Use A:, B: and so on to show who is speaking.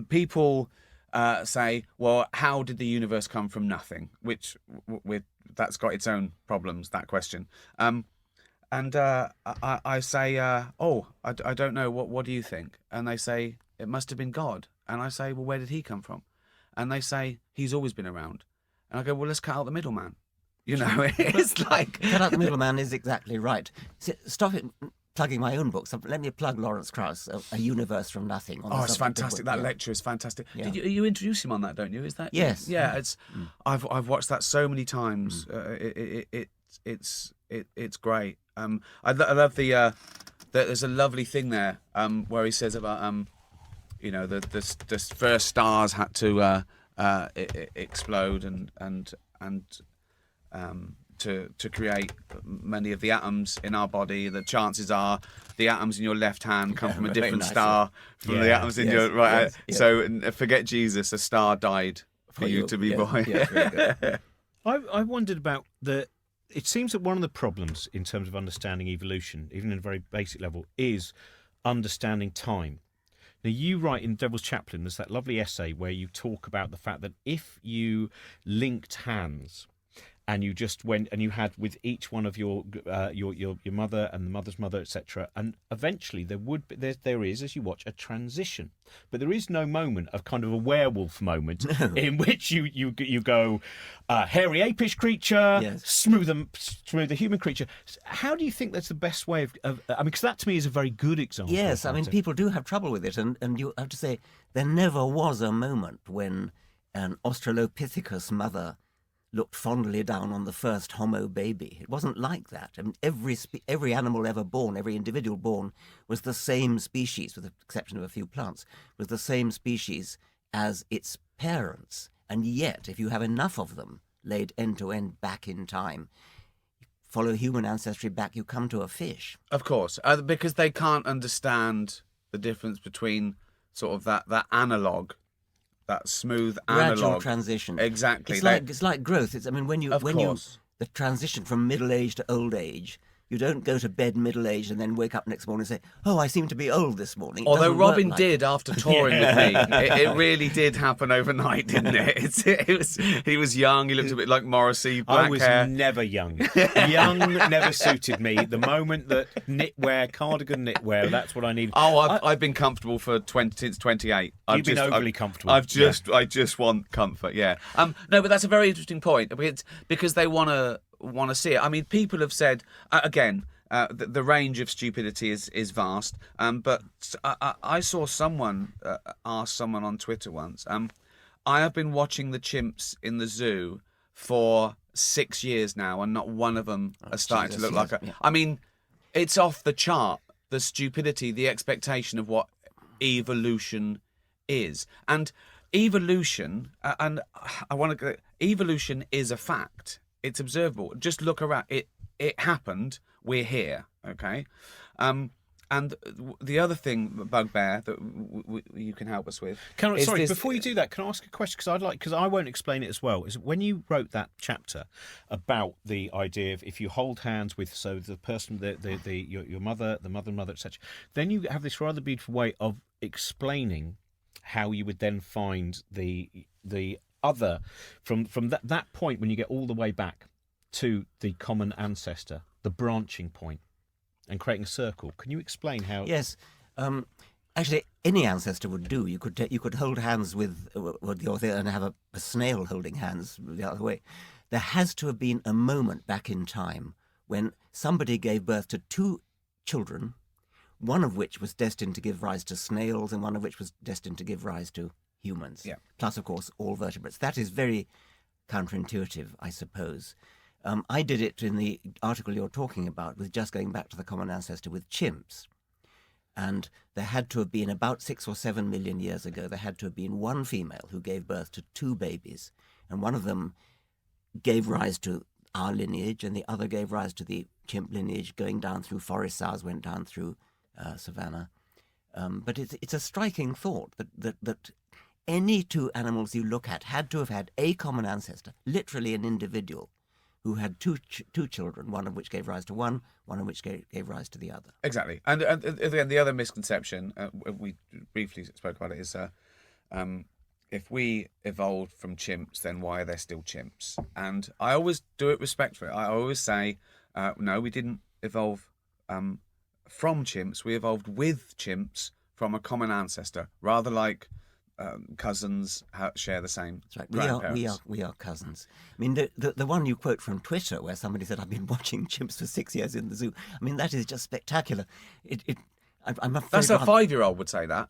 A: People say, well, how did the universe come from nothing? Which that's got its own problems, that question. And I say, I don't know. What do you think? And they say, it must have been God. And I say, well, where did he come from? And they say, he's always been around. And I go, well, let's cut out the middleman. You know, it's like...
B: Cut out the middleman is exactly right. Stop it plugging my own books. Let me plug Lawrence Krauss, A Universe from Nothing.
A: Oh, it's fantastic. That lecture is fantastic.
B: Yeah.
A: You introduce him on that, don't you? Is that...
B: Yes.
A: Yeah, it's... I've watched that so many times. It's great. I love there's a lovely thing there where he says about the first stars had to explode and to create many of the atoms in our body. The chances are the atoms in your left hand come from a different star from the atoms in your right hand. Yes. So forget Jesus, a star died for you to be born.
C: Yeah, I wondered about it seems that one of the problems in terms of understanding evolution, even at a very basic level, is understanding time. Now, you write in Devil's Chaplain, there's that lovely essay where you talk about the fact that if you linked hands and you just went and you had with each one of your mother and the mother's mother, etc., and eventually there is, as you watch, a transition, but there is no moment of kind of a werewolf moment in which you go hairy apish creature,
B: yes,
C: smooth human creature. How do you think that's the best way of I mean, because that to me is a very good example.
B: Yes, I mean, people do have trouble with it, and you have to say there never was a moment when an Australopithecus mother looked fondly down on the first Homo baby. It wasn't like that. I mean, every animal ever born, every individual born, was the same species, with the exception of a few plants, was the same species as its parents. And yet, if you have enough of them laid end to end back in time, follow human ancestry back, you come to a fish.
A: Of course, because they can't understand the difference between sort of that analog, that smooth analog
B: gradual transition.
A: Exactly.
B: It's like growth. When you the transition from middle age to old age, you don't go to bed middle aged and then wake up next morning and say, "Oh, I seem to be old this morning."
A: Although Robin did after touring with me, it really did happen overnight, didn't it? He was young. He looked a bit like Morrissey. Black
C: I was
A: hair.
C: never young. Young never suited me. The moment that cardigan knitwear, that's what I need.
A: Oh, I've been comfortable since 28.
C: You've been overly comfortable.
A: I just want comfort. Yeah. No, but that's a very interesting point because they want to see it. I mean, people have said again, the range of stupidity is vast. But I saw someone ask someone on Twitter once. I have been watching the chimps in the zoo for 6 years now, and not one of them are starting to look like a. Yeah. I mean, it's off the chart. The stupidity, the expectation of what evolution is, and evolution. And I want to. Evolution is a fact. It's observable. Just look around. It happened. We're here. Okay. And the other thing, bugbear, that you can help us with.
C: Before you do that, can I ask a question? Because I won't explain it as well. Is when you wrote that chapter about the idea of if you hold hands with the person, your mother, the mother, etc., then you have this rather beautiful way of explaining how you would then find the other from that point when you get all the way back to the common ancestor, the branching point, and creating a circle. Can you explain how?
B: Yes, actually, any ancestor would do. You could hold hands with the other and have a snail holding hands the other way. There has to have been a moment back in time when somebody gave birth to two children, one of which was destined to give rise to snails, and one of which was destined to give rise to humans. Yeah. Plus, of course, all vertebrates. That is very counterintuitive, I suppose. I did it in the article you're talking about, with just going back to the common ancestor with chimps. And there had to have been, about 6 or 7 million years ago, there had to have been one female who gave birth to 2 babies. And one of them gave rise to our lineage, and the other gave rise to the chimp lineage, going down through forests. Ours went down through savannah. But it's a striking thought that any 2 animals you look at had to have had a common ancestor, literally an individual, who had two children, one of which gave rise to one of which gave rise to the other.
A: Exactly. And again, the other misconception, we briefly spoke about it, is if we evolved from chimps, then why are there still chimps? And I always do it respectfully. I always say, no, we didn't evolve from chimps. We evolved with chimps from a common ancestor, rather like cousins share the same
B: That's right.
A: grandparents.
B: We are cousins. I mean, the one you quote from Twitter, where somebody said, "I've been watching chimps for 6 years in the zoo." I mean, that is just spectacular. I'm afraid
A: That's a 5-year-old would say that.